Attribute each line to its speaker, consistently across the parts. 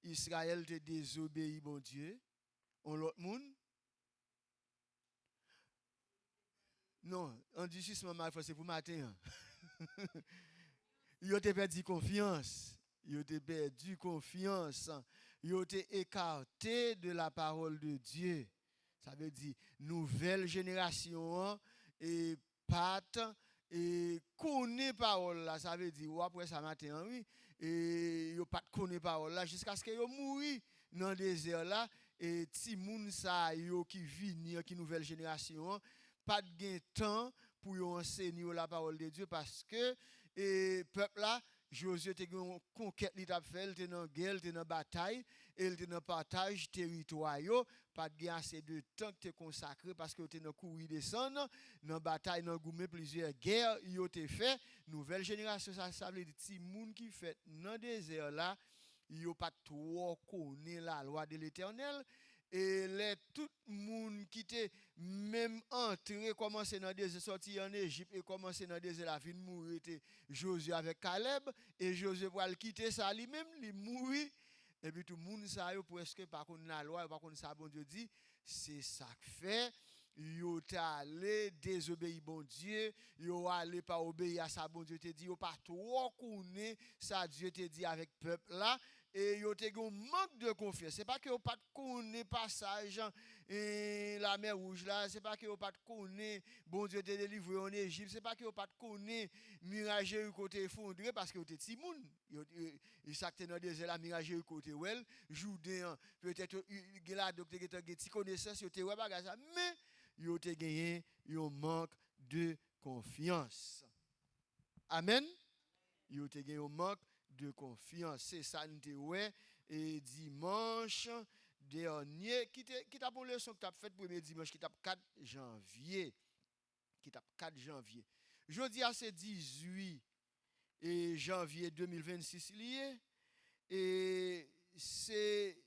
Speaker 1: Israël te désobéi, bon Dieu. On l'autre monde? Non, on dit juste c'est pour matin. Ils ont perdu confiance. Ils ont perdu confiance. Ils ont été écartés de la parole de Dieu. Ça veut dire, nouvelle génération et pâte et connaît parole là. Ça veut dire, ou après ça matin, oui, et ils pas connaît parole là jusqu'à ce qu'ils mourent dans le désert là. Et si moun sa yo qui vient, qui nouvelle génération, pas de temps pour enseigner la parole de Dieu parce que le peuple là, Josué était en conquête, il a fait, il était dans guerre, il était dans bataille, et il était dans partage territoire. Pas de assez de temps que tu consacré parce que tu es dans courir descendre, dans bataille, dans gourmet, plusieurs guerres, il a été fait. Nouvelle génération, ça veut dire que si moun qui fait dans le désert là, il n'a pas trop connu la loi de l'Éternel. Et tout le monde qui était même entré, commencé dans le désert, sorti en Égypte et commencé dans le désert, la fin de mourir, était Josué avec Caleb. Et Josué pour le quitter ça lui-même, il mourit. Et puis tout le monde, ça, presque par contre la loi, par contre ça, bon Dieu dit, c'est ça que fait. Yo allé désobéir bon Dieu, yo allé pas obéir à ça bon Dieu te dit, yo pas trop connaître ça Dieu te dit avec peuple là et yo te un manque de confiance. C'est pas que yo pas connaître passage et la mer rouge là, c'est pas que yo pas connaître bon Dieu te délivré en Égypte, c'est pas que yo pas connaître mirage côté effondré parce que yo te ti moun. Yo ça que dans désert la mirage côté well, Jourdain peut-être là docteur qui ti connaissance yo te ouais bagage ça mais yo te gagné un manque de confiance. Amen. Yo te gagné un manque de confiance. C'est ça nous te ouais et dimanche dernier qui t'a pour leçon que t'a fait premier dimanche qui t'a 4 janvier. Qui t'a 4 janvier. Jeudi à c'est 18 et janvier 2026 lié et c'est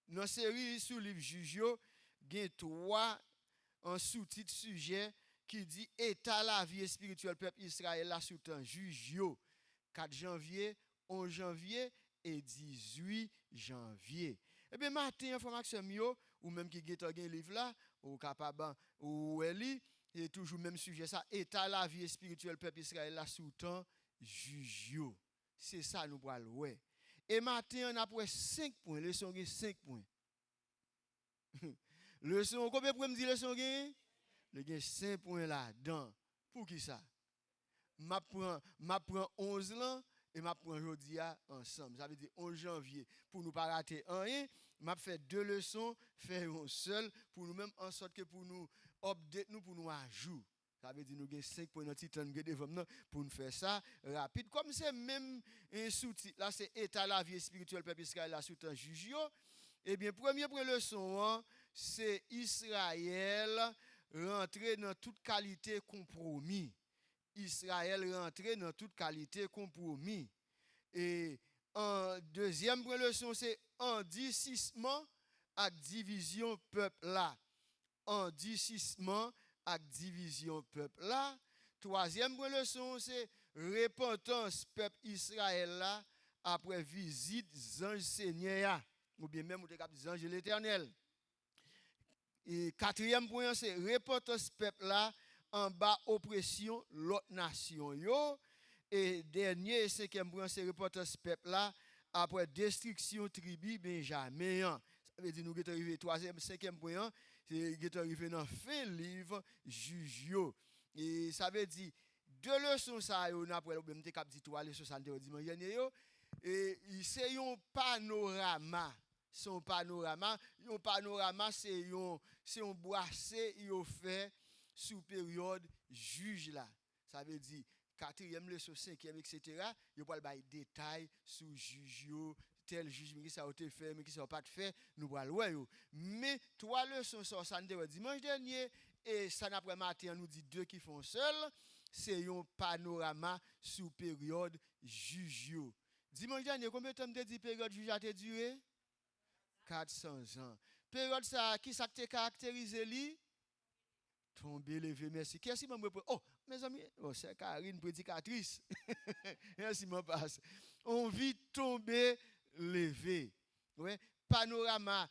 Speaker 1: dans série sur livre Jugio, gain 3 un sous-titre sujet qui dit état la vie spirituelle peuple Israël là sous temps juge 4 janvier, 11 janvier et 18 janvier. Eh bien matin information yo ou même qui gen livre là ou capable ou eli et toujours même sujet ça état la vie spirituelle peuple Israël là sous temps juge. C'est ça nous pral ouais. Et matin on a pour 5 points, leçon 5 points. Leçon, combien pour me dire leçon gain? Le gain 5 points là-dedans. Pour qui ça? M'apprend 11 là et m'apprend aujourd'hui ensemble. Ça veut dire 11 janvier. Pour nous pas rater rien, m'a fait 2 leçons, faire une seule pour nous même en sorte que pour nous update nous pour nous à jour. Ça veut dire nous avons 5 points dans le temps devant pour nous faire ça rapide. Comme c'est même un sous-titre, là c'est état la vie spirituelle peuple Israël là sous temps juge. Eh bien, première leçon, c'est Israël rentrer dans toute qualité compromis. Israël rentrer dans toute qualité compromis. Et en deuxième leçon, c'est endurcissement avec division peuple là. Endurcissement avec division peuple là. Troisième leçon, c'est repentance peuple Israël là après visite ange Seigneur ou bien même des anges de l'Éternel. Et quatrième point, c'est repentance peuple là en bas oppression l'autre nation yo. Et dernier et cinquième point, c'est repentance peuple là après destruction tribu Benjamin. Ça veut dire nous sommes arrivés troisième, cinquième point, c'est nous sommes arrivés dans fin livre juge. Et ça veut dire deux leçons ça yo après le même cap dit trois leçons ça dimanche dernier yo. Et c'est un panorama. Son panorama, c'est un boissé il fait sous période juge là. Ça veut dire quatrième leçon, cinquième, etc. Il va le détail sur juge tel juge qui ça a été fait mais qui ça pas fait nous va le mais trois leçons sur ça dimanche dernier et ça après matin nous dit deux qui font seul, c'est un panorama sous période juge. Dimanche dernier combien de temps de période juge a duré? 400 ans. Période ça qui ça te caractérise li? Tomber lever merci. Qu'est-ce que me oh mes amis, oh c'est Karine prédicatrice. Merci mon passe. On vit tomber lever. Ouais, panorama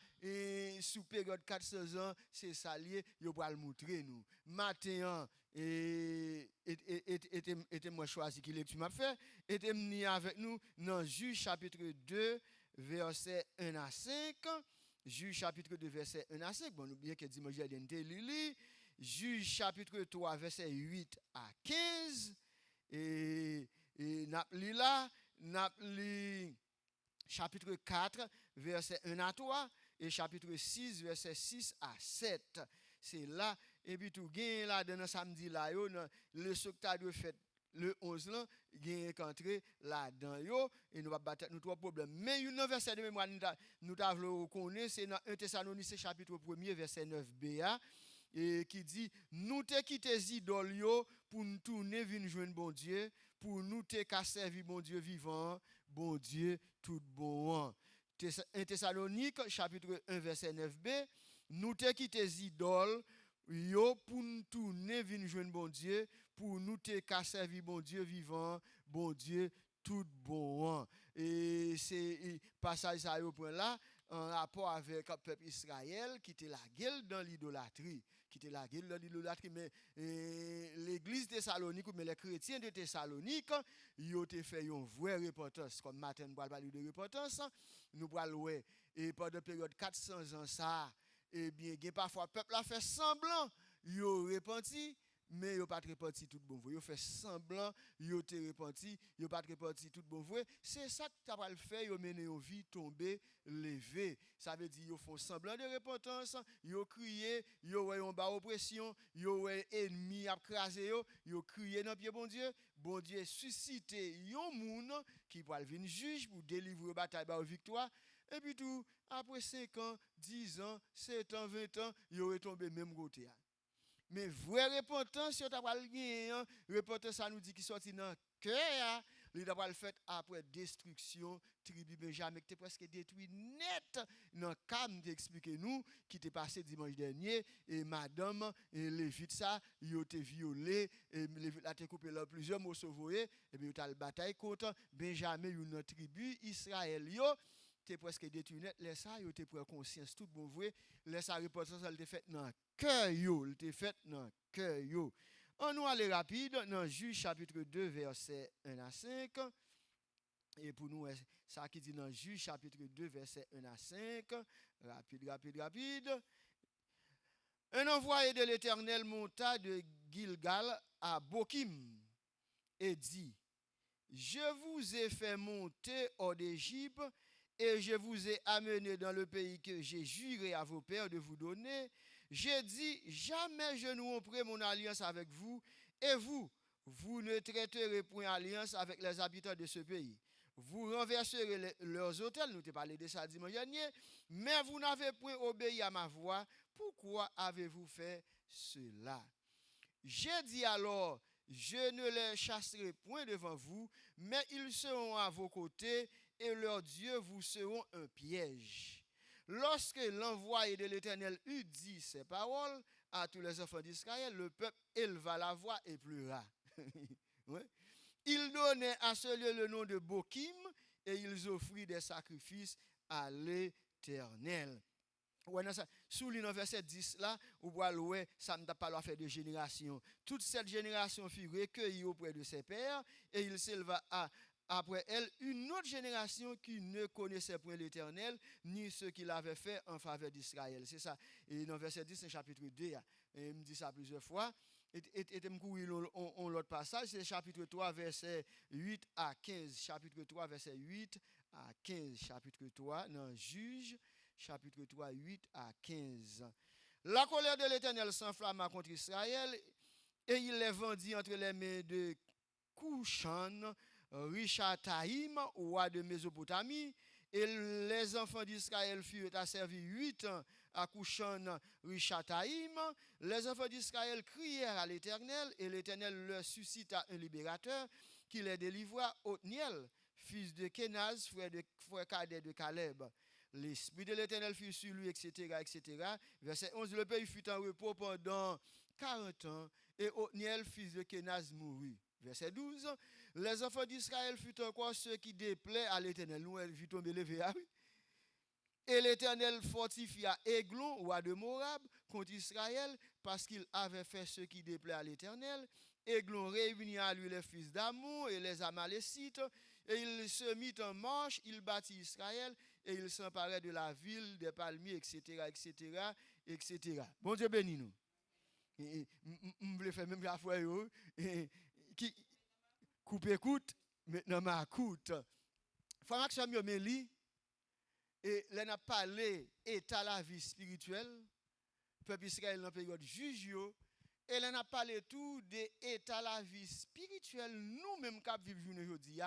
Speaker 1: sous période 400 ans, c'est ça lié, yo va le montrer nous. Matin était moi choisi qui lecture m'a fait, était venu avec nous dans Juge chapitre 2 verset 1 à 5. Juge chapitre 2 verset 1 à 5. Bon, n'oubliez que dimanche j'ai lili. Juge chapitre 3 verset 8 à 15 et n'a li chapitre 4, verset 1 à 3, et chapitre 6, verset 6 à 7. C'est là, et puis tout, gain là, dans samedi là, le secteur de fête, le 11 là, gain entré là-dedans, et nous va battre nous trois problèmes. Mais une verset de mémoire, nous t'avons connaît, c'est dans 1 Thessaloniciens chapitre 1er, verset 9b, et qui dit, nous te quitté idoles pour nous tourner vers joindre bon Dieu, pour nous te qu'à servir bon Dieu vivant, bon Dieu tout bon. 1 Thessalonique chapitre 1 verset 9b, nous te quitté idoles pour nous tourner vers joindre bon Dieu, pour nous te qu'à servir bon Dieu vivant, bon Dieu tout bon. Et c'est passage ça au point là en rapport avec le peuple Israël qui était la gueule dans l'idolâtrie. Qui était la gueule dans l'idolâtrie. Mais l'église de Thessalonique, mais les chrétiens de Thessalonique, ils ont fait une vraie repentance. Comme Martin nous parler de repentance, nous parlons, et pendant la période 400 ans, ça, eh bien, parfois, le peuple a fait semblant, ils ont repenti. Mais yo pas repenti tout bon vrai, yo fait semblant, yo te repenti, yo pas repenti tout bon vrai. C'est ça que tu vas le faire, yo mener une vie tomber, lever. Ça veut dire yo font semblant de repentance, yo crier, yo ouais en bas oppression, yo ouais ennemi a craser yo crier dans pied bon Dieu susciter yon moun qui va venir juge pour délivrer bataille ba victoire. Et puis tout après 5 ans, 10 ans, 7 ans, 20 ans, yo retomber même côté. Mais vraie repentance, si on t'a pas gagné, repentance ça nous dit qu'il sorti dans cœur, il t'a pas le fait après destruction, tribu Benjamin qui était presque détruit net. Dans cam d'expliquer nous qui était passé dimanche dernier et madame et Lévite ça, il a été violé et Lévite a été coupé là plusieurs morceaux et puis il a le bataille contre Benjamin une tribu Israël yo t'es presque détruit net, laisse ça yo t'es prend conscience tout bon vrai, laisse ça repentance elle était faite dans cœur yo, il était fait dans cœur yo. On nous aller rapide dans Juge chapitre 2 verset 1 à 5. Et pour nous ça qui dit dans Juge chapitre 2 verset 1 à 5, rapide. Un envoyé de l'Éternel monta de Gilgal à Bokim et dit: Je vous ai fait monter hors d'Égypte et je vous ai amené dans le pays que j'ai juré à vos pères de vous donner. J'ai dit, jamais je ne romprai mon alliance avec vous, et vous ne traiterez point alliance avec les habitants de ce pays. Vous renverserez leurs autels, nous t'ai parlé de ça dimanche dernier, mais vous n'avez point obéi à ma voix. Pourquoi avez-vous fait cela? J'ai dit alors, je ne les chasserai point devant vous, mais ils seront à vos côtés, et leurs dieux vous seront un piège. Lorsque l'envoyé de l'Éternel eut dit ces paroles à tous les enfants d'Israël, le peuple éleva la voix et pleura. Ouais. Il donnait à ce lieu le nom de Bokim et ils offrirent des sacrifices à l'Éternel. Ouais, sous le verset 10 là, on voit ouais, ça ne t'a pas l'affaire de génération. Toute cette génération fut recueillie auprès de ses pères et il s'éleva après elle une autre génération qui ne connaissait point l'Éternel ni ce qu'il avait fait en faveur d'Israël. C'est ça. Et dans verset 10, c'est chapitre 2. Et il me dit ça plusieurs fois. Et l'autre passage, c'est chapitre 3, verset 8 à 15. Chapitre 3, verset 8 à 15. Chapitre 3, dans Juge, chapitre 3, 8 à 15. La colère de l'Éternel s'enflamma contre Israël et il les vendit entre les mains de Cushan, Richataïm, roi de Mésopotamie, et les enfants d'Israël furent asservis 8 ans à Cushan, Richataïm. Les enfants d'Israël crièrent à l'Éternel, et l'Éternel leur suscita un libérateur qui les délivra, Othniel, fils de Kenaz, frère cadet de Caleb. L'esprit de l'Éternel fut sur lui, etc., etc. Verset 11, le pays fut en repos pendant 40 ans, et Othniel, fils de Kenaz, mourut. Verset 12, les enfants d'Israël furent encore ceux qui déplaient à l'Éternel. Nous, elle vit tomber les verres. Et l'Éternel fortifia Églon, roi de Moab, contre Israël, parce qu'il avait fait ce qui déplaît à l'Éternel. Églon réunit à lui les fils d'Ammon et les Amalécites, et il se mit en marche, il battit Israël, et il s'emparait de la ville, des palmiers, etc., etc., etc. Bon Dieu bénis nous. Je voulais faire même la fois, qui coupe écoute, maintenant ma coûte. Frère Maxime Yomeli, et là n'a parlé état la vie spirituelle, peuple Israël dans période juge, et là n'a parlé tout de état la vie spirituelle, nous-mêmes qui vivons aujourd'hui,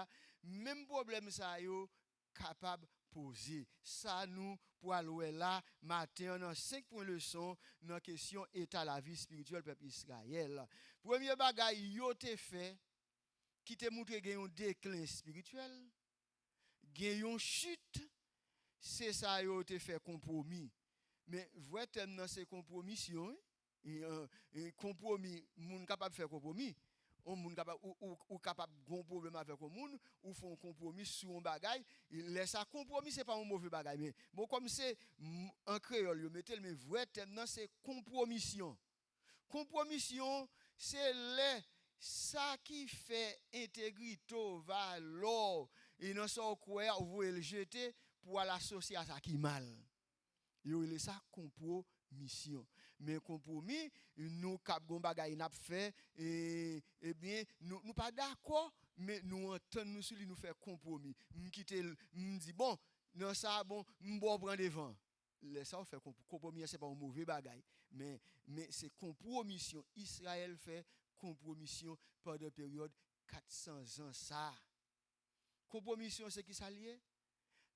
Speaker 1: même problème ça yo capable poser. Ça nous pour aller là matin dans 5 points leçon dans question état la vie spirituelle peuple Israël. Premier bagage yo te fait qui te montre un déclin spirituel, une chute, c'est ça yo te fait compromis. Mais vrai thème dans ces compromissions, et compromis, moun capable faire compromis. On moun capable ou capable gon problème avec un monde ou font compromis sur un bagage, laisse ça compromis c'est pas un mauvais bagage mais bon comme c'est en créole yo mettez mais vrai thème dans c'est compromission. Compromission c'est ça qui fait intégrité valeur et non ça quoi vous le jeter pour l'associer à ça qui mal. Yo il ça compromission. Mais compromis nous cap gon bagay n'a fait et bien nous pas d'accord mais nous entend nous sur nous faire compromis. M'quitter dit bon non ça bon m'bo prendre devant. Laisse ça faire compromis c'est pas un mauvais bagay mais c'est compromission. Israël fait compromission pendant période 400 ans ça. Compromission c'est qui s'allier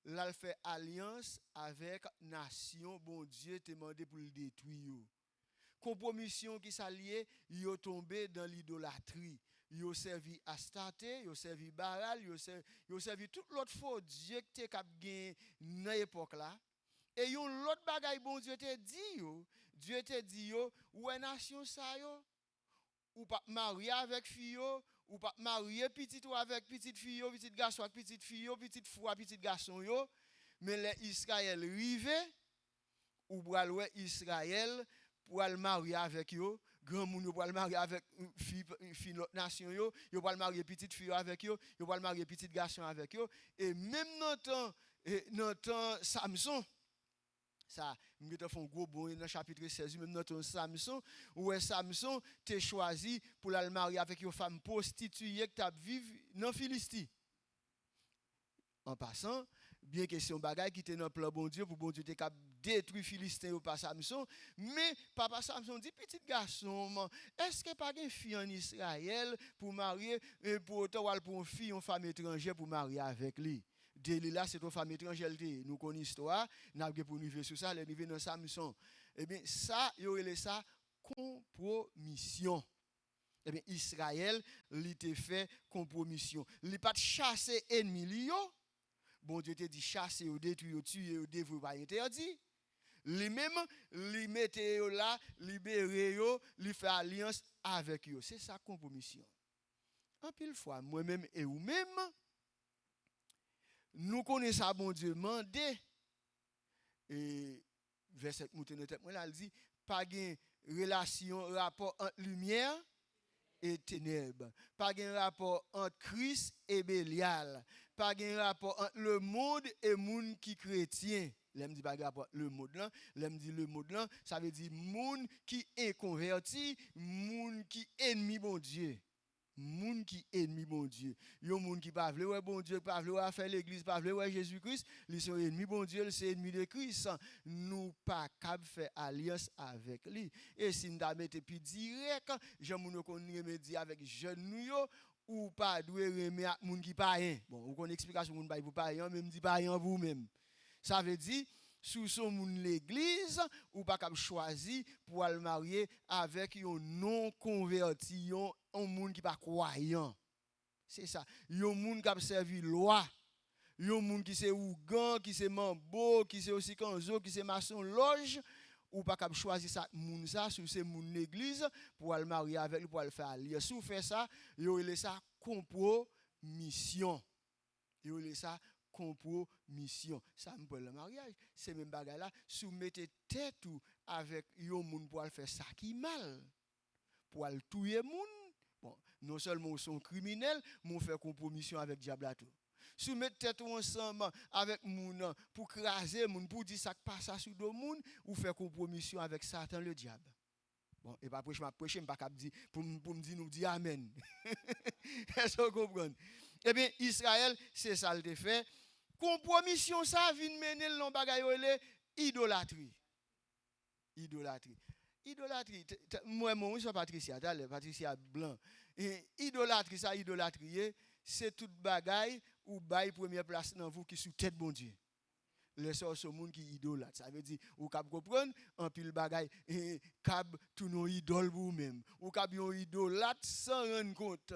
Speaker 1: là fait alliance avec nation bon Dieu te demandé pour le détruire. Compromission qui s'allié, yo tombé dans l'idolâtrie. Yo servi Astarté, yo servi Baal, yo servi tout l'autre faux Dieu qui te cap gen dans l'époque là. Et yon l'autre bagaille bon Dieu te dit yo, Dieu te dit yo, ou nation ça yo, ou pas marier avec fille yo, ou pas marier petit ou avec petite fille yo, petit garçon avec petite fille yo, petite fou avec petit garçon yo, mais les Israël rivé ou bral ouais Israël pour le marier avec yo, grand moun yo pour le marier avec fille l'autre nation yo pour le marier petite fille avec yo pour le marier petit garçon avec yo et même dans temps Samson ça nous te font gros bon dans chapitre 16 même dans ton Samson où Samson t'es choisi pour le marier avec une femme prostituée qui t'a vivre dans Philistie. En passant, bien que c'est un bagage qui était dans le plan bon Dieu pour bon Dieu te cap détruire Philistin ou pas Samson, mais papa Samson dit petit garçon, est-ce que pas une fille en Israël pour marier et pour autant pour une fille une femme étrangère pour marier avec lui. Délila c'est une femme étrangère nous connaissons l'histoire, n'a pas pour niveau sur ça, le niveau dans Samson. Eh bien ça il y a ça compromission. Eh bien Israël il te fait compromission. Il pas chasser ennemi yo. Bon Dieu te dit chasser ou détruire ou tuer ou dévorer pas interdit. Lui-même, lui mettait là, libérer yo, lui fait alliance avec yo. C'est ça compromission. En pile fois, moi-même et vous-même, nous connaissons ça, bon Dieu, mandé. Et verset mouton tête, moi là, il dit, pas de relation, rapport entre lumière et ténèbres. Pas de rapport entre Christ et Bélial. Pas de rapport entre le monde et le monde qui chrétien. L'aime dit pas de rapport le monde là, l'aime dit le monde là, ça veut dire monde qui est converti, monde qui ennemi bon Dieu. Monde qui ennemi bon Dieu. Yo monde qui pas vle ouais bon Dieu, pas vle ouais faire l'église, pas vle ouais Jésus-Christ, ils sont ennemis bon Dieu, c'est ennemi de Christ. Nous pas capable faire alliance avec lui. Et si nous mettre plus direct, j'aime nous connait me dire avec jeune nous yo ou pas doué remet à monde qui pas rien. Bon, on connaît explication monde pas pour pas rien, même dit pas rien vous même. Ça veut dire sous son moun l'église ou pas capable choisir pour le marier avec un non converti, un monde qui pas croyant. C'est ça. Un monde qui a servi loi. Un monde qui c'est ougan, qui c'est mambo, qui c'est aussi kanzo, qui c'est maçon loge ou pas capable choisir ça moun ça sur ces moun l'église pour le marier avec lui pour le faire alliance. Si vous faites ça, yo il ça compromission. Yo il ça compromission. Ça me parle le mariage, c'est même bagarre là, soumettez tête ou avec yon moun pour faire ça qui mal, pour aller tuer moun. Bon, non seulement sont criminels, mais fait compromission avec diable là tout. Soumettre tête ensemble avec moun pour craser moun, pour dire ça passe ça sur deux moun, ou faire compromission avec Satan le diable. Bon, et pas prêcher, je ne pas dire pour me dire nous dire amen. Est-ce que vous comprenez? Eh bien, Israël, c'est ça le fait. Compromission, ça vient mener le bagaille idolâtrie. Idolâtrie. Idolâtrie. Moi, je suis Patricia Blanc. Et idolâtrie, ça, idolâtrie, c'est toute bagaille ou bail première place dans vous qui sous tête bon Dieu. Les sorts sont monde qui idolâtre. Ça veut dire, ou cap comprendre, en pile bagaille, et cap tout nos idoles vous-même. Ou cap yon idolâtre sans rendre compte.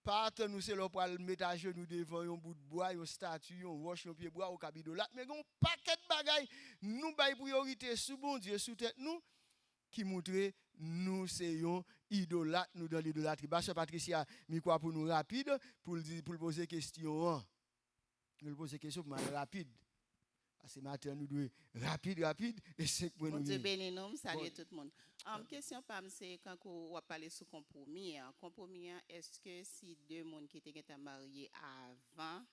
Speaker 1: Pas nous c'est là pour mettre à genoux devant un bout de bois, une statue, un roche, un pied bois, ou cap idolâtre. Mais un paquet de bagaille, nous bail priorité sous bon Dieu, sous tête nous, qui montre nous soyons idolâtres, nous dans l'idolâtrie. Pasteur Patricia, mi quoi pour nous rapide, pour poser question. Nous poser question pour nous rapide. Ce matin, nous devons rapide, et c'est pour nous.
Speaker 2: Dieu bénisse nous, salut tout le monde. Question, c'est quand on va parler sur compromis. Compromis, est-ce que si deux personnes qui étaient mariés avant,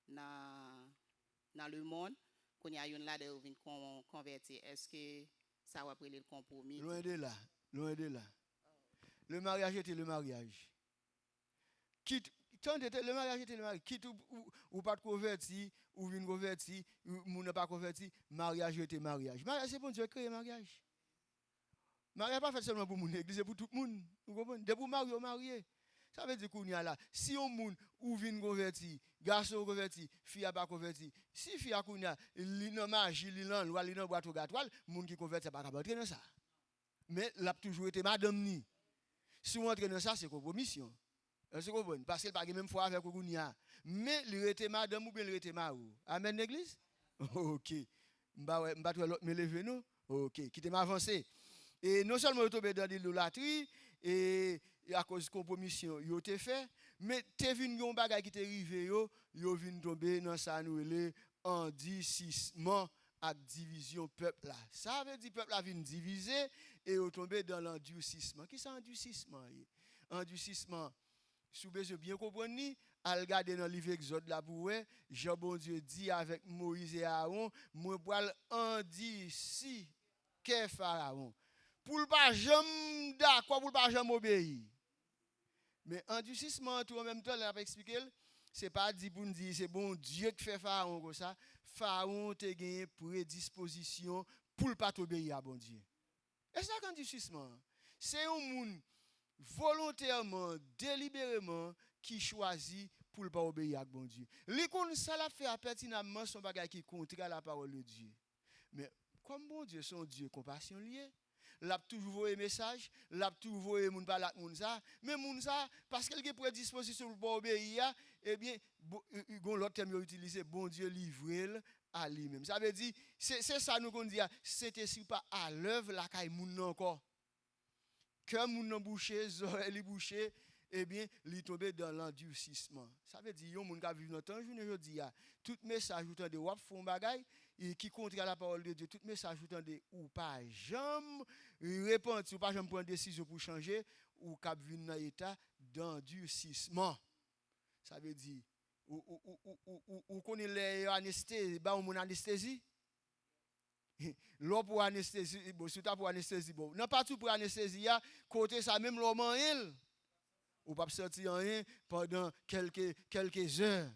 Speaker 2: dans le monde, qu'on y a une là de convertir, est-ce que ça va prendre le compromis?
Speaker 1: Loin de là, loin de là. Le mariage était le mariage. Le mariage était le mariage. Quitte ou pas de converti, ou une converti, ou n'a pas converti, mariage était mariage. Mariage, c'est bon Dieu créer mariage. Mariage pas fait seulement pour mon église, c'est pour tout le monde. Vous comprenez? De pour marier, marié. Ça veut dire qu'on y a là. Si on moun ou vient converti, garçon converti, fille pas converti. Si fille a kounya, li nan magie, li nan loi, li nan boîte au gatoile, moun qui converti pas capable entrer dans ça. Mais l'a toujours été madame ni. Si on entre dans ça, c'est compromission. C'est bon parce qu'il pas même fois avec Kounia. Mais il était madame ou bien il était marou. Amen l'église. OK. M'ba me lever nous. OK, qui m'avancer. Et non seulement tomber dans l'idolâtrie et à cause de compromission, yo te fait, mais te vinn yon bagay qui te rivé yo vinn tomber dans ça nous le endurcissement ak division peuple là. Ça veut dire peuple a vinn diviser et yo tomber dans l'endurcissement. Qui ça endurcissement? Endurcissement. Si vous avez bien compris, à regarder dans le livre Exode là pour Jean bon Dieu dit avec Moïse et Aaron, moi pour endurci que Pharaon. Pour ne pas jamais d'accord, pour ne pas jamais obéir. Mais endurcissement tout en même temps, là, expliquer, c'est pas dit pour nous dire c'est bon Dieu qui fait Pharaon comme ça. Pharaon te gagné prédisposition pour ne pas obéir à bon Dieu. Et ça endurcissement, c'est un monde volontairement, délibérément, qui choisit pour ne pas obéir à bon Dieu. Les qu'on ça l'a fait pertinemment son bagage qui contre la parole de Dieu. Mais comme bon Dieu, son Dieu compassion lié, l'a toujours un message, l'a toujours un moun parler moun ça, mais moun ça parce qu'il a prédisposition pour pas obéir, eh bien l'autre terme utilisé bon Dieu livré à lui-même. Ça veut dire c'est ça nous qu'on dit c'était si pas à l'œuvre la caille moun encore. Que moun nan bouché, oreilles bouché, eh bien, li tombe dans l'endurcissement. Ça veut dire yon moun ka vivre dans temps journée jodi a, tout message ou tande wap font bagay qui contre la parole de Dieu, tout message ou tande ou pas jamais répondre, ou pas jamais prendre décision pour changer ou k'ap vinn dans état d'endurcissement. Ça veut dire ou connaît les anesthésie, ba moun anesthésie. L'eau pour anesthésie, bon, si tu as pour anesthésie, bon, non pas tout pour anesthésie, côté ça même l'homme en il, ou pas sortir rien pendant quelques heures.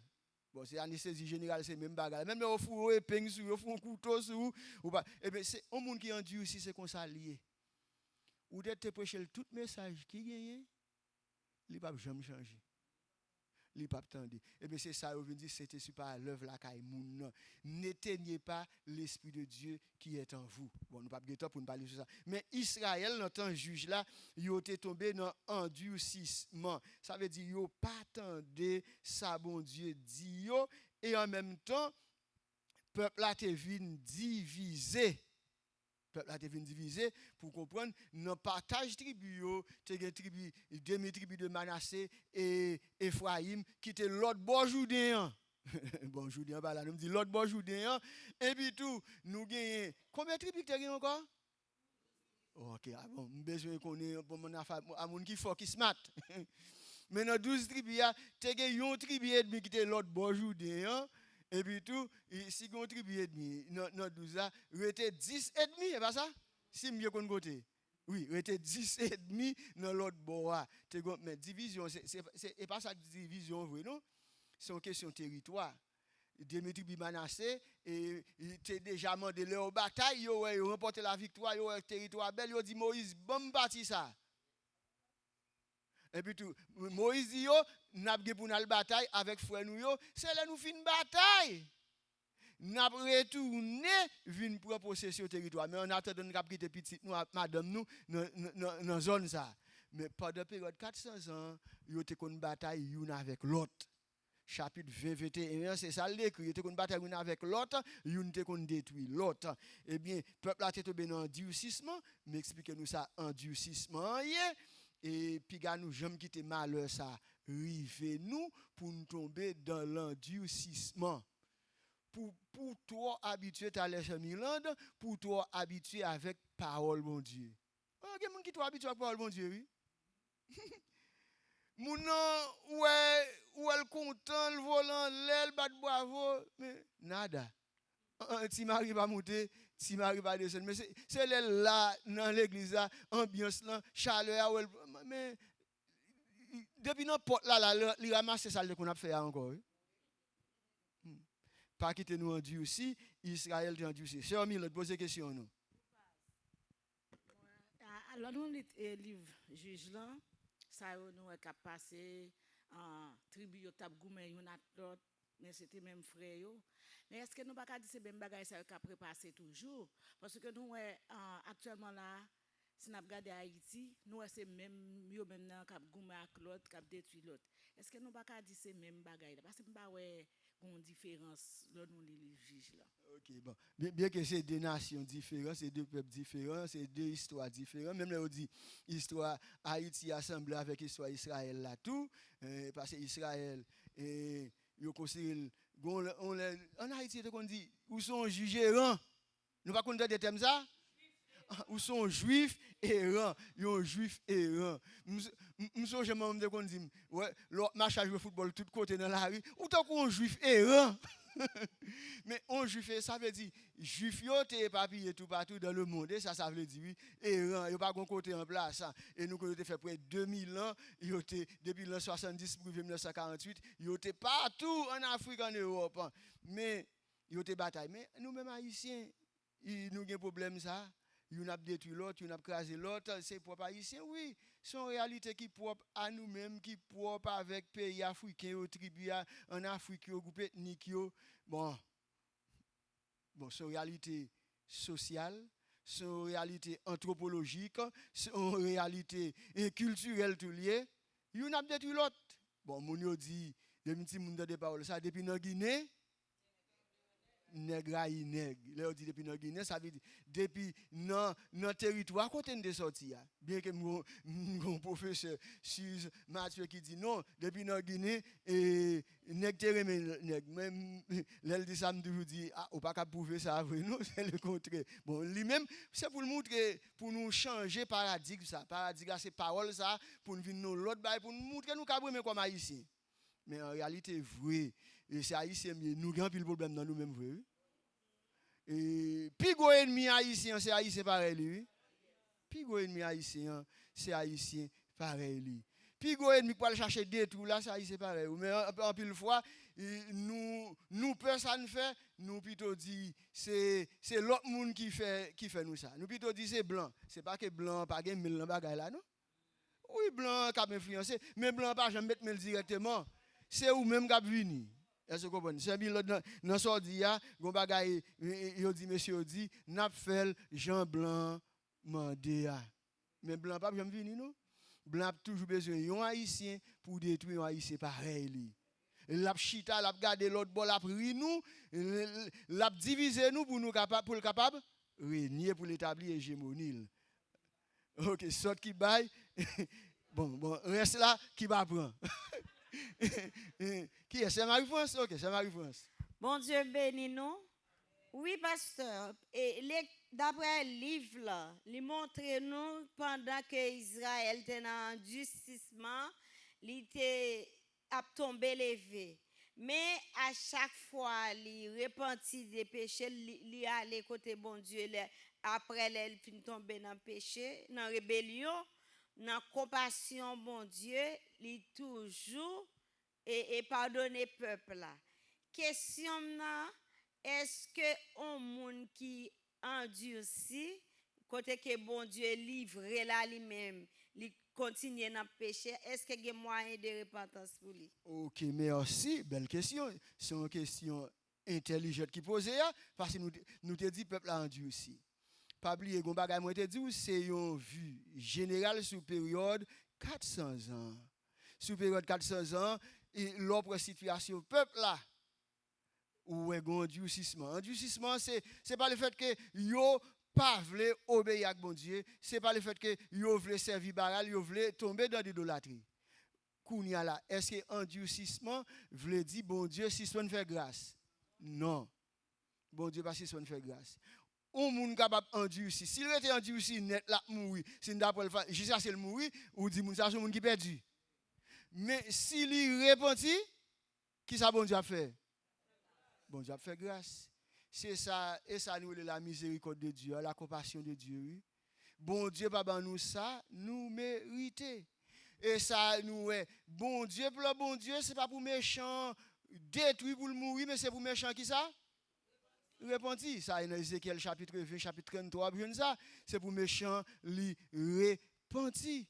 Speaker 1: Bon, c'est anesthésie générale, c'est même bagarre. Même au four, épingle sur, au fond couteau sur, ou pas. Eh bien, c'est un monde qui endure aussi, c'est comme ça lié. Ou d'être te prêcher tout message qui gagne, il ne va jamais changer. Il pas attendre. Et bien c'est ça, on veut dire, c'était super à l'œuvre la caille moun. N'éteignez pas l'esprit de Dieu qui est en vous. Bon, nous pas de temps pour nous parler de ça. Mais Israël, dans temps juge là, il était tombé dans endurcissement. Ça veut dire, il pas attendé ça, bon Dieu dit yo, et en même temps, peuple là te vinn divisé. Peuple a été divisé pour comprendre dans partage tribu tu as demi tribu de Manassé et Ephraïm qui était l'autre bord Jourdain Bon, Jourdain, là, nous dit l'autre bon Jourdain, et puis tout, nous gagnons. Combien de tribus tu encore? Ok, ah bon, besoin qu'on ait pour mon affaire, à mon qui faut, qui smart. Mais dans 12 tribus, tu as une tribu et demi qui était l'autre bon Jourdain, et puis tout, si une tribu et demi, dans 12 là, il était 10 et demi, c'est pas ça? Si mieux qu'on côté. Oui, il était 10 et demi dans l'autre bois. Mais division, c'est pas ça division vrai, non? C'est une question de territoire. Dimitri Bimanassé, et il était déjà demandé leur bataille, ils ont remporté la victoire, ils ont un territoire bel, ils ont dit Moïse, bon parti ça. Et puis tout, Moïse dit, nous avons pour la bataille avec frère nous, c'est là nous fin bataille. Nous avons retourné, vinn pour possession du territoire. Mais on attend nous avons quitté petit nous, madame nous, dans la zone ça. Mais pendant la période 400 ans, ils ont été une bataille l'une avec l'autre. Chapitre 20, 21, c'est ça l'écrit. Il était une bataille l'une avec l'autre, l'une était qu'on détruit l'autre. Eh bien, le peuple a été tombé dans endurcissement, mais expliquez-nous ça, endurcissement, et puis, nous jamais quitté malheur ça, rive nous pour nous tomber dans l'endurcissement. Pour toi habitué à l'air Milan, pour toi habitué avec parole mon Dieu. Il y a des gens qui sont habitués avec parole mon Dieu, oui. Moun nan ou elle content le volant l'aile bat bravo mais nada. Si Marie va monter, si Marie va descendre mais c'est là dans l'église là ambiance là chaleur mais depuis dans porte là il ramasse ça qu'on a fait encore. Pas quitter nous en Dieu aussi, Israël est en Dieu aussi. C'est un mille poser question nous.
Speaker 3: Alors nous livre juge là ça nous est passé en tribu yo tap goumen yon l'autre mais c'était même frère yo mais est-ce que nous pas dire c'est même bagaille ça qu'a prépassé toujours parce que nous actuellement là si n'a regarder Haïti nous c'est même yo même cap goumen ak l'autre cap détruit l'autre est-ce que nous pas dire c'est même bagaille parce que pas ouais une différence là nous les juges là.
Speaker 1: OK, bon. Bien que c'est deux nations différentes, c'est deux peuples différents, c'est deux histoires différentes. Même là, on dit histoire Haïti assemblée avec l'histoire Israël là tout. Parce que Israël, il considère, en Haïti, on dit, où sont juges errants? Nous ne pas connaître des thèmes ça? Où sont juifs errants? Ils sont juifs errants. Nous je me dis, ouais, marche à jouer football tout côté dans la rue. Où tant qu'on juif errant? Mais on juif, ça veut dire, juif, yo te éparpillé tout partout dans le monde. Et ça veut dire, oui, errant, yo pas qu'on côté en place. Et nous, qu'on a fait près de 2000 ans, yo te, depuis l'an 70 pour 1948, yo te partout en Afrique, en Europe. Mais, yo te bataille. Mais nous-mêmes, haïtiens, nous avons un problème ça. Nous avons détruit l'autre, nous avons crasé l'autre, c'est propre haïtien, oui. C'est une réalité qui est propre à nous-mêmes, qui est propre avec les pays africains, aux tribus en Afrique, aux groupes ethniques. Bon, c'est une réalité sociale, c'est une réalité anthropologique, c'est une réalité culturelle tout lié. Nous avons détruit l'autre. Bon, mon dit, depuis la Guinée, nègre aïe nègre. Là on dit depuis dans Guinée, ça veut dire depuis dans territoire côté de sorti. Bien que mon professeur Suze Mathieu qui dit non, depuis dans Guinée et nègre terre nègre. Même elle dit ça me toujours dit ah on pas capable prouver ça vrai non, c'est le contraire. Bon, lui-même c'est pour le montrer pour nous changer paradigme ça. Paradigme c'est parole ça pour nous venir l'autre bail pour nous montrer nous capable comme haïtien. Mais en réalité vrai. Et c'est haïtien, nous avons plus de problème dans nous-mêmes, vrai. Et puis, gros ennemi haïtien, c'est haïtien pareil, lui. Puis, gros ennemi haïtien, c'est haïtien pareil, Puis, gros ennemi pour aller chercher des trous, là, c'est haïtien pareil. Mais en pile fois, nous, personne ne fait, nous plutôt dit, c'est l'autre monde qui fait nous ça. Nous plutôt dit, c'est blanc. C'est pas que blanc, pas que mille bagaille là, non? Oui, blanc qui a influencé, mais blanc pas jamais mettre directement. C'est ou même qui a venu. Est-ce que vous comprenez? C'est bien dans ce dia, gon bagay yo dit monsieur dit n'a fait Jean Blanc mandé. Mais blanc pas jamais venu non. Blanc toujours besoin yon haïtien pour détruire un haïtien pareil li. L'a chita, l'a garder l'autre bord, l'a pris nous, l'a diviser nous pour nous capable pour le capable régner pour l'établir hégémonie. OK, sorte qui bail. Bon, reste là qui va prendre. Qui est? C'est Marie-France? Ok, c'est Marie-France.
Speaker 4: Bon Dieu bénis nous. Oui, pasteur. Et d'après le livre, là, il montre nous pendant que Israël était dans endurcissement, il était à tomber levé. Mais à chaque fois, il repentit des péchés, il allait côté bon Dieu. Après, il finit tomber dans le péché, dans la rébellion, dans la compassion, bon Dieu, il toujours et pardonner peuple là. Question là, est-ce que un monde qui endurci, côté que bon Dieu livre là lui-même, il continue dans le péché, est-ce qu'il y a moyen de repentance pour lui?
Speaker 1: Ok, merci. Belle question. C'est une question intelligente qui pose là, parce que nous te dit peuple a endurci. Pas oublier, gon bagay moi te dit c'est une vue générale sur période 400 ans. Sur période 400 ans, et l'autre situation peuple là ou un endurcissement. Endurcissement c'est pas le fait que yo pas voulu obéir à bon Dieu, c'est pas le fait que yo voulu servir baral, yo voulu tomber dans l'idolâtrie. Kounya là, est-ce que endurcissement veut dire bon Dieu si son fait grâce? Non. Bon Dieu pas si son fait grâce. Un monde capable endurci. S'il était endurci net là mourir, si d'après jusqu'à ce qu'il mourir ou dit moun ça c'est monde qui perdu. Mais s'il y repentit, qui ça bon Dieu a fait? Bon Dieu a fait grâce. C'est ça et ça nous la miséricorde de Dieu, la compassion de Dieu. Oui. Bon Dieu pas ban nous ça, nous mériter. Et ça nous est bon Dieu pour le bon Dieu, c'est pas pour méchant détruit pour le mourir, mais c'est pour méchant qui ça? Repentir. Ça dans Ézéchiel chapitre 20, chapitre 33, ça, c'est pour méchant li repentir.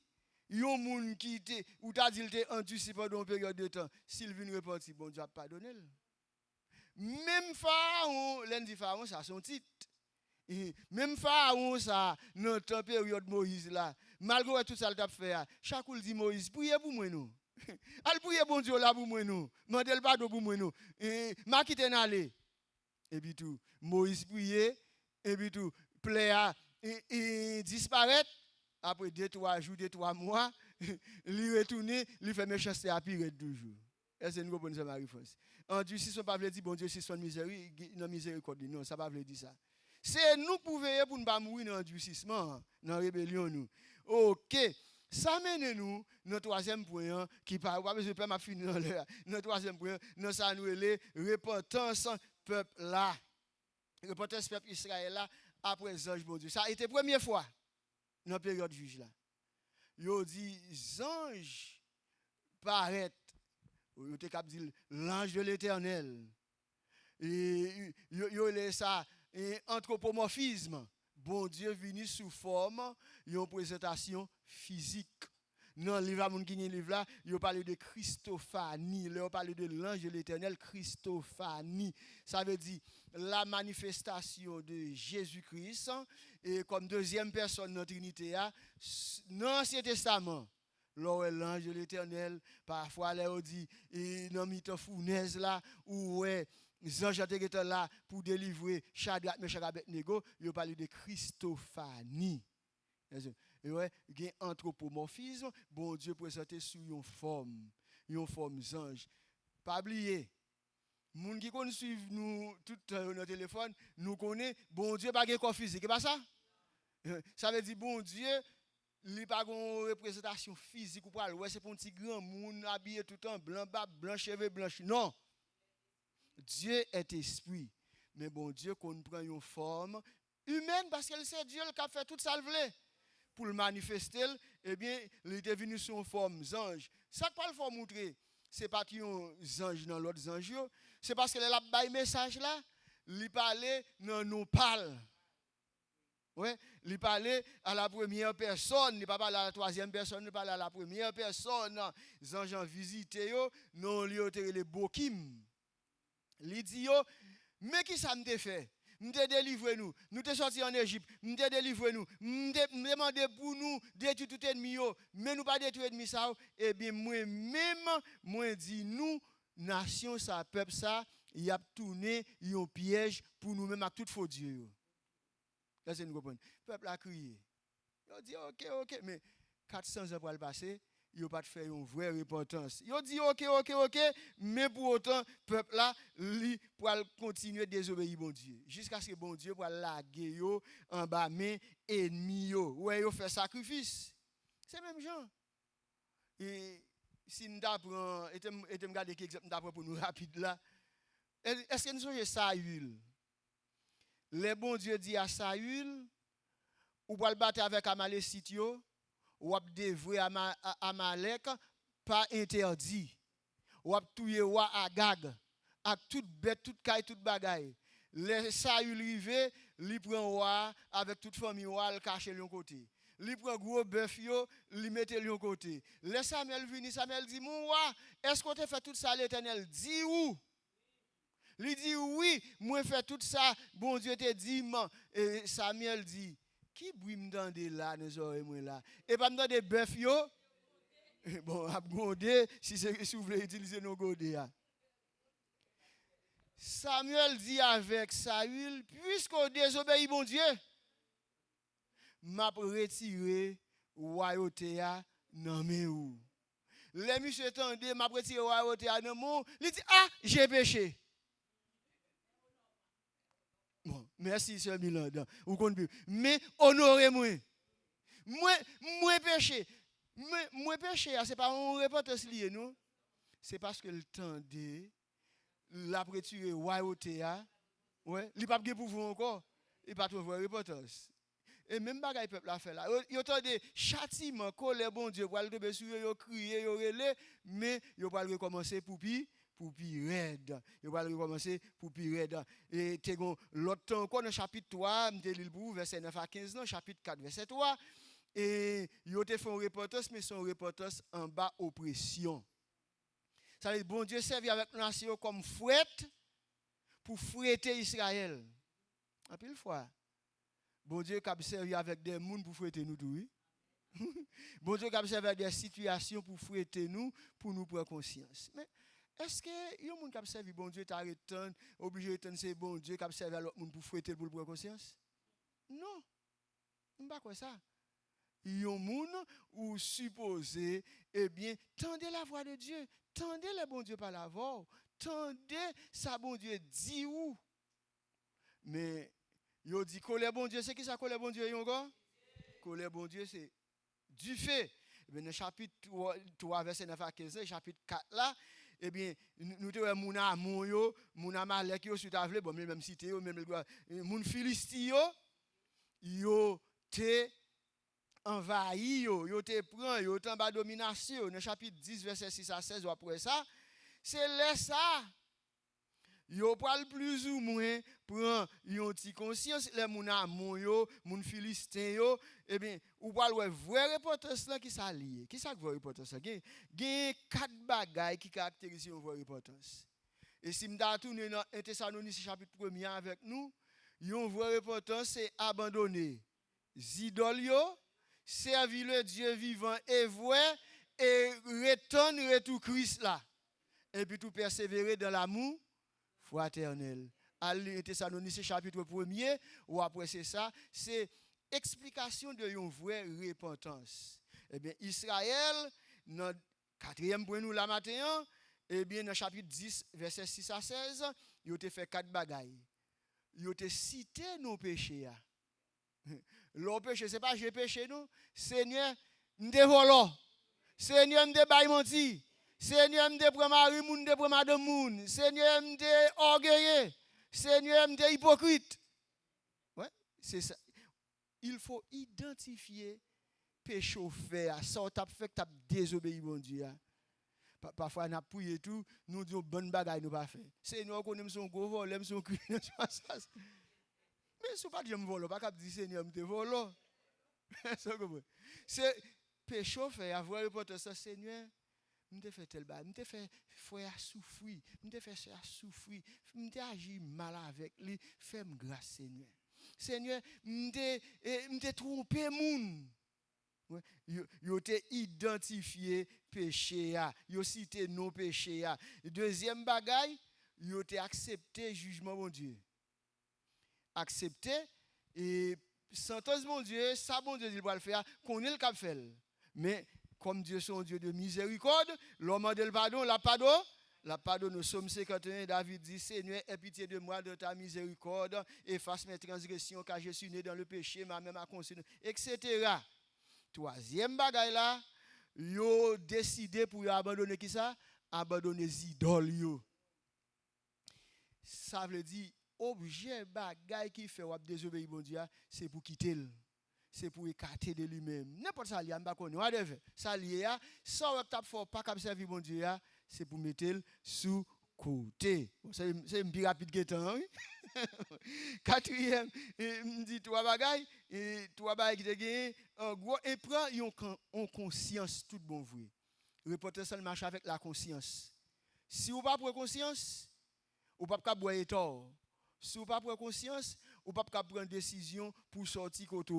Speaker 1: Yon moun qui te ou t'a dit il te endurci pendant une période de temps, s'il vient repentir, bon Dieu a pardonné. Même Pharaon, lundi Pharaon ça son titre. Même Pharaon ça dans la période Moïse là, malgré tout ça il t'a fait, chaque jour dit Moïse, priez pour moi nous. Al priez bon Dieu là pour moi nous. Mandel pardon pour moi nous. M'a quitté n'aller. Et puis tout, Moïse priait, et puis tout, Pléa disparaître. Après 2-3 jours, 2-3 mois, il retourne, il fait méchanceté à pire toujours. Est-ce que nous comprenons ça, Marie-France? Endurcissement, ça ne veut pas dire bon Dieu, c'est son miséricorde. Non, ça ne veut pas dire ça. C'est nous pour veiller pour ne pas mourir dans l'endurcissement, dans la rébellion. Nous. Ok. Ça mène nous, notre troisième point, qui parle, je ne peux pas finir dans l'heure. Notre troisième point, nous ça nous est repentance peuple là. Repentance peuple Israël là, après les anges, bon Dieu. Ça a été la première fois dans la période juge là. Yo dit, anges paraît, yo te cap dit l'ange de l'Éternel. Et yo laisse ça anthropomorphisme. Bon Dieu venu sous forme une présentation physique. Dans le livre qui est livre là, il parle de Christophanie, il parle de l'ange de l'Éternel Christophanie. Ça veut dire la manifestation de Jésus-Christ et comme deuxième personne de la Trinité dans l'Ancien Testament. L'ange de l'Éternel parfois là dit dans mythe fournaise là où les anges étaient là pour délivrer Shadrach, Meshach et Abednego, il parle de Christophanie. Et ouais, il y a un anthropomorphisme, bon Dieu présenté sous une forme ange. Pas oublier, les gens qui connaissent suivre nous tout notre téléphone, nous connaissent, bon Dieu pas de corps physique, c'est pas ça? Ça veut dire bon Dieu, il n'y a pas de représentation physique ou pas, ouais, c'est pour un petit grand monde habillé tout en blanc, blanc, cheveux blancs. Non. Dieu est esprit, mais bon Dieu qu'on prend une forme humaine parce que c'est Dieu qui a fait tout ça le voulait. Pour le manifester, eh bien, il est devenu sous forme d'ange. Ça qu'il faut montrer, c'est pas qu'il y a un ange dans l'autre ange, c'est parce que là, le message là, il parlait dans nos parles. Ouais, il parlait à la première personne, il ne parlait pas à la troisième personne, il parlait à la première personne. Les anges ont visité, non, ils ont été les bokim. Il dit, mais qui ça me fait? Nous te délivré nous. Nous te sorti en Égypte. Nous te délivré nous. Nous te demandé pour nous détruire tout ennemi. Mais nous pas détruire ennemi ça. Eh bien, moi-même, moi dis nous, nation, ça, peuple, ça, il a tourné un piège pour nous-mêmes avec tout faux Dieu. Là, c'est nous comprendre. Le peuple a crié. Il a dit, ok. Mais 400 ans pour le passer, yo pas fait une vraie repentance. Yo dit OK, mais pour autant peuple là li pour continuer désobéir bon Dieu jusqu'à ce que bon Dieu pour laguer yo en bas main ennemi yo. Ouais, yo fait sacrifice. C'est même gens. Et si nous apprend et me regarder quelques exemples d'apprendre pour nous rapide là. Est-ce que nous songez Saül? Le bon Dieu dit à Saül ou va le battre avec Amalécite yo ou ap dévouer Amalek pas interdit. Ou ap touyer roi Agag avec toute bête, toute caille, toute bagaille. Le Saül rivé, li prend roi avec toute famille roi le cacher de l'un côté. Li prend gros bœuf yo, li mette de l'un côté. Le Samuel vini, Samuel dit mon roi, est-ce qu'on te fait tout ça l'Éternel dit où? Lui dit oui, moi fait tout ça, bon Dieu te dit et Samuel dit qui bruit m'dande là nous oreilles moi là et pas m'dande bœuf yo bon a gondé si vous voulez utiliser nos godé. Samuel dit avec Saül puisqu'on désobéit bon Dieu m'a retiré royauté à nan men ou. Les monsieur tendé m'a retiré royauté à nan mon, il dit ah j'ai péché. Bon, merci, Sœur Milanda. Mais honorez-moi. Moi péché. Moi péché, ce n'est pas un repentance lié, non? C'est parce que le temps de la retiré royauté, ouais, il n'y a pas de pouvoir encore. Il n'y a pas de repentance. Et même bagaille peuple a fait là. Il y a des châtiments, colère, bon Dieu, pour aller tomber sur eux, crier, relé, mais il va recommencer pour raide. Il va recommencer pour raide. Et l'autre temps encore dans chapitre 3, je lis pour verset 9 à 15, chapitre 4, verset 3. Et il a fait une repentance, mais son repentance en bas oppression. Ça veut dire bon Dieu servi avec la nation comme fouette pour fouetter Israël. En pile fois. Bon Dieu qui a servi avec des gens pour fouetter nous tout, oui. Bon Dieu qui a servi avec des situations pour fouetter nous, pour nous prendre conscience. Mais est-ce que y a un monde qui a servi bon Dieu t'arrête obligé de c'est bon Dieu qui a servi à l'autre monde pour fouetter pour prendre conscience? Non. Pas quoi ça. Il y a un monde où supposé eh bien tendez la voix de Dieu, tendez le bon Dieu par la voix, tendez ça bon Dieu dit où. Mais yo dit colère bon Dieu, c'est qui ça colère bon Dieu encore? Colère bon Dieu c'est du fait. Eh bien dans chapitre 3 verset 9 à 15, chapitre 4 là, eh bien nous te mon amour yo, mon amalek yo sur table, bon même cité yo, même mon philistie yo te envahi yo te prend yo te en bas domination dans chapitre 10 verset 6 à 16 ou après ça, c'est là ça. Yo parle plus ou moins prend yon ti conscience les moun amon yo, moun philistin yo, eh bien ou parle vrai repentance là qui ça lié. Qui ça vrai repentance là? Gen quatre bagailles qui caractérisent une vraie repentance. Et si m'da tourner dans 1 Thessaloniciens chapitre 1 avec nous, yon vraie repentance c'est abandonner idoles yo, servir le Dieu vivant et vrai et retourner tout Christ là. Et puis tout persévérer dans l'amour fraternel. À Thessaloniciens chapitre 1er, ou après c'est ça, c'est explication de une vraie repentance. Eh bien, Israël, dans 4e point nous la matin, eh bien, dans chapitre 10, verset 6 à 16, il a fait 4 bagailles. Il a cité nos péchés. Nos péchés, ce n'est pas j'ai péché, non. Seigneur, m'de volo. Seigneur, m'de bail menti. Seigneur, m'de prend mari moun, m'de prend madame moun. Seigneur, m'de orgueilleux. Seigneur, m'de hypocrite. Ouais, c'est ça. Il faut identifier péché fait, ça t'a fait que t'as désobéi mon Dieu. Parfois, on a prié tout, nous disons bonne bagaille, nous pas fait. Seigneur, qu'on aime son gros vol, aime son cri. Mais si pas dire me volo, pas dire Seigneur, me te volo. C'est péché fait, avoir reporté ça, Seigneur. M'te fait tel bas, m'te fait frère souffrir, m'te fait ça souffrir, m'te agi mal avec lui, fais-moi grâce Seigneur. Seigneur, m'te trompé moun. Yo te identifié péché a, yo cité non péché a. Deuxième bagaille, yo te accepté jugement mon Dieu. Accepté et sentence mon Dieu, ça bon Dieu il va le faire, connaît le cap faire. Mais comme Dieu est un Dieu de miséricorde, l'homme a le pardon, la pardon. La pardon, nous sommes 51, David dit, Seigneur, aie pitié de moi de ta miséricorde, efface mes transgressions, car je suis né dans le péché, ma mère m'a conçu, etc. Troisième bagaille là, yo décidé pour abandonner qui ça? Abandonner les idoles yo. Ça veut dire, objet bagaille qui fait ou désobéir bon Dieu, c'est pour quitter le. C'est pour écarter de lui-même. N'importe ça lié, on va connaître. Ça lié, ça on tape fort pas comme servir bon Dieu, c'est pour mettre le sous côté. C'est un peu rapide que temps. Quatrième, me dit trois bagailles, trois bagailles qui te gagne en gros et prend en conscience tout bon vrai. Reporter ça marche avec la conscience. Si vous pas prendre conscience, ou pas capable boire tort. Si vous pas prendre conscience, ou pas capable prendre décision pour sortir côté.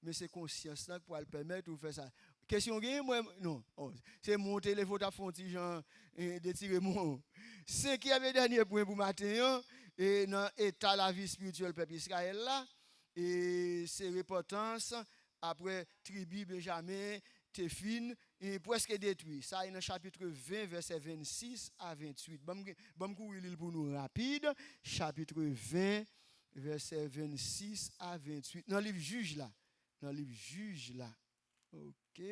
Speaker 1: Mais c'est conscience là pour le permettre de faire ça. Question gagne moi non, c'est mon téléphone à fond petit gens de tirer mon. Cinquième et dernier point pour matin et dans état la vie spirituelle peuple Israël là et c'est repentance après tribu Benjamin Téphine et presque détruit. Ça est dans chapitre 20 verset 26 à 28. Bon courir pour nous rapide, chapitre 20 verset 26 à 28. Dans le livre Juge là. Dans le livre Juge là. OK.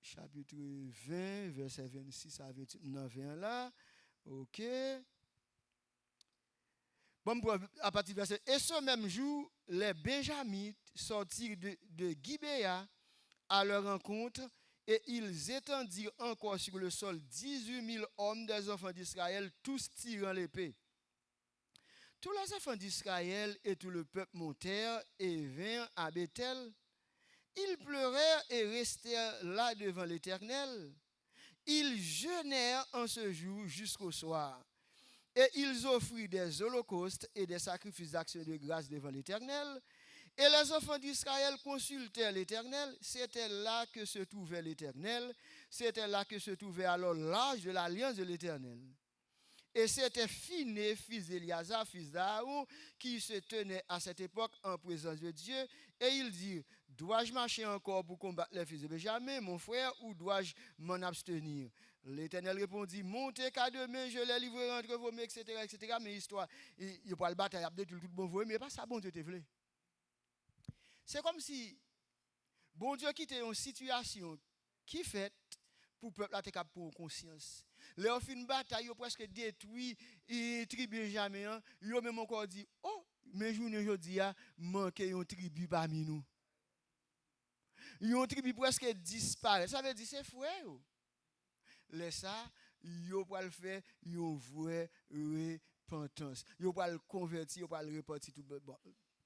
Speaker 1: Chapitre 20 verset 26 à 28. Dans 20 là. OK. Bon, à partir du verset. Et ce même jour, les Benjamites sortirent de Gibéa à leur rencontre et ils étendirent encore sur le sol 18 000 hommes des enfants d'Israël, tous tirant l'épée. Tous les enfants d'Israël et tout le peuple montèrent et vinrent à Bethel. Ils pleurèrent et restèrent là devant l'Éternel. Ils jeûnèrent en ce jour jusqu'au soir. Et ils offrirent des holocaustes et des sacrifices d'action de grâce devant l'Éternel. Et les enfants d'Israël consultèrent l'Éternel. C'était là que se trouvait l'Éternel. C'était là que se trouvait alors l'arche de l'alliance de l'Éternel. Et c'était Phiné, fils d'Éliazar, fils d'Aaron, qui se tenait à cette époque en présence de Dieu. Et il dit, dois-je marcher encore pour combattre les fils de Benjamin, mon frère, ou dois-je m'en abstenir? L'Éternel répondit, montez qu'à demain, je les livrerai entre vos mains, etc., etc. Mais l'histoire, il n'y a pas le bataille, il y a tout le bon vrai, mais pas ça, bon Dieu te voulait. C'est comme si, bon Dieu quitte une situation qui fait pour le peuple à pour conscience. Leur fin bataille, ils presque détruit et tribu Benjamin, ils ont même encore dit, oh, mais journée aujourd'hui, manqué une tribu parmi nous. Ils ont tribu presque disparaît. Ça veut dire c'est frère. Laisse ça, ils vont le faire, ils ont vraie repentance. Ils vont le convertir, ils vont le repartir tout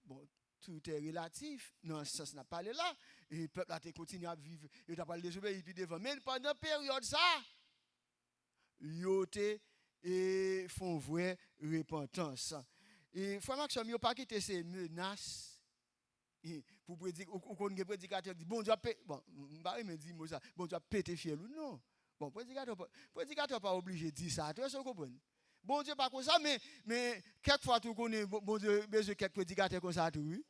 Speaker 1: bon. Tout est relatif. Non, ça n'a pas parlé là. Et le peuple a continué à vivre. Il n'a pas désobéi puis devant. Mais pendant la période ça, ils font vraie repentance. Et frère Maxime, ils n'ont pas quitté ces menaces. Pour prédiquer, ou un prédicateur dit, bon Dieu, bon, me dit ça, bon Dieu, pété fiel ou non. Bon, prédicateur pas obligé de dire ça. Tu vois, comprendre. Bon Dieu, pas comme ça, mais quelquefois, tu connais, bon Dieu, besoin de quelques prédicateurs comme ça, tout, oui.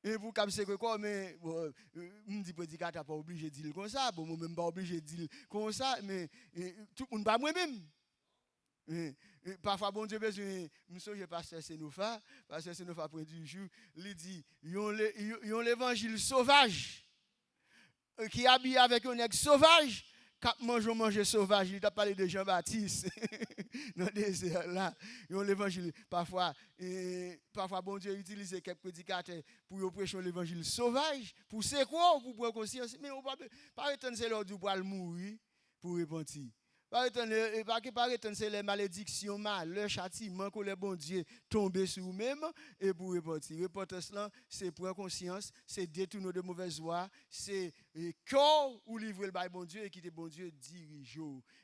Speaker 1: Et vous, comme c'est quoi, mais, me dit prédicateur pas obligé de dire comme ça, bon, moi-même pas obligé de dire comme ça, mais tout le monde pas moi-même. Parfois, bon Dieu, besoin, monsieur, je pasteur Sénofa après du jour, il dit, ils ont l'évangile sauvage, qui habille avec un aigle sauvage, quand manger sauvage, il t'a parlé de Jean-Baptiste dans le désert là. Ils ont l'évangile parfois bon Dieu utilise quelques prédicateurs pour prêcher l'évangile sauvage, pour c'est quoi pour prendre conscience, mais on pas étonner c'est l'heure du poil mourir pour repentir. Pas étonner c'est les malédictions, le châtiment que le bon Dieu tombe sur vous-même et pour repentir. Repentance là, c'est prendre conscience, c'est détourner de mauvaises voies, c'est cœur ou livrer le bon Dieu et quitter bon Dieu dirige.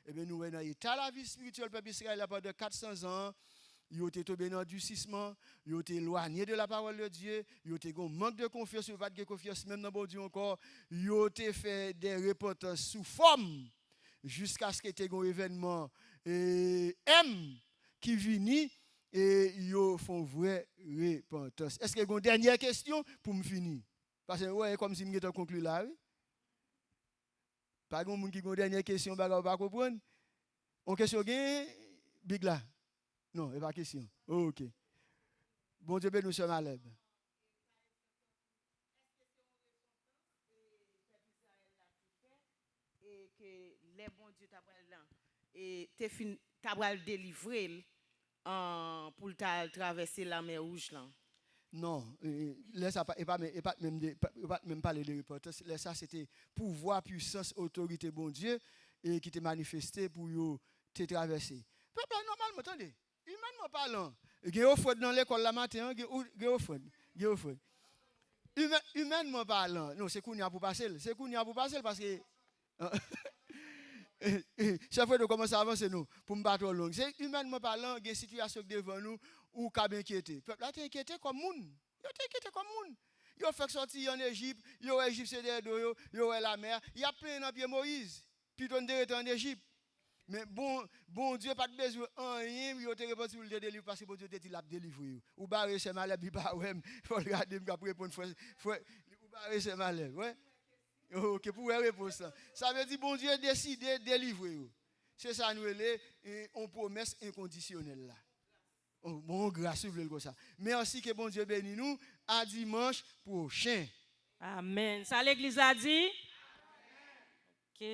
Speaker 1: Et bien nous dans l'état la vie spirituelle peuple Israël pendant 400 ans. Ils ont été tombés dans le durcissement, ils ont été éloignés de la parole de Dieu, ils ont été un manque de confiance, ils n'ont pas de confiance même dans bon Dieu encore, ils ont été fait des repentances sous forme jusqu'à ce qu'il y ait un événement qui finit et ils font vraie repentance. Est-ce qu'il y a une dernière question pour me finir? Parce que, ouais, comme si je conclu là, oui. Pas de monde qui a une dernière question, baga pas comprendre. On question gain, big là. Non, c'est pas question. OK. Bon Dieu bénisse nous Maleb.
Speaker 3: Et que les bons Dieu t'as délivrer pour traverser la mer Rouge là.
Speaker 1: Non, là ça pas même parler de repentance, là ça c'était pouvoir, puissance, autorité bon Dieu et qui t'est manifesté pour yo te traverser. Peuple normalement attendez, humainement parlant, il offre dans l'école la matin, il offre. Humainement parlant, non, c'est qu'on y a pour passer, parce que chaque fois que nous commençons à avancer, nous, pour me battre long. C'est humainement parlant, il y a une situation devant nous où nous inquiété. Peuple là, inquiété comme moun. Yo inquiété comme moun. Yo fait sortir en Égypte, yo Égypte c'est derrière yo la mer. Il y a plein dans pied Moïse. Puis on est en Égypte. Mais bon Dieu pas de besoin rien, yo te répond sur le délivre parce que bon Dieu te dit l'a délivrer. Ou barrer c'est malade, puis pas ouais, faut regarder me pour répondre frère. Ou barrer c'est malade, ouais. OK, pour répondre ça. Ça veut dire bon Dieu décidé de délivrer. C'est ça nous on promesse inconditionnelle là. Oh, bon grâce comme ça. Merci que bon Dieu bénisse nous à dimanche prochain.
Speaker 5: Amen. Ça l'église a dit? OK.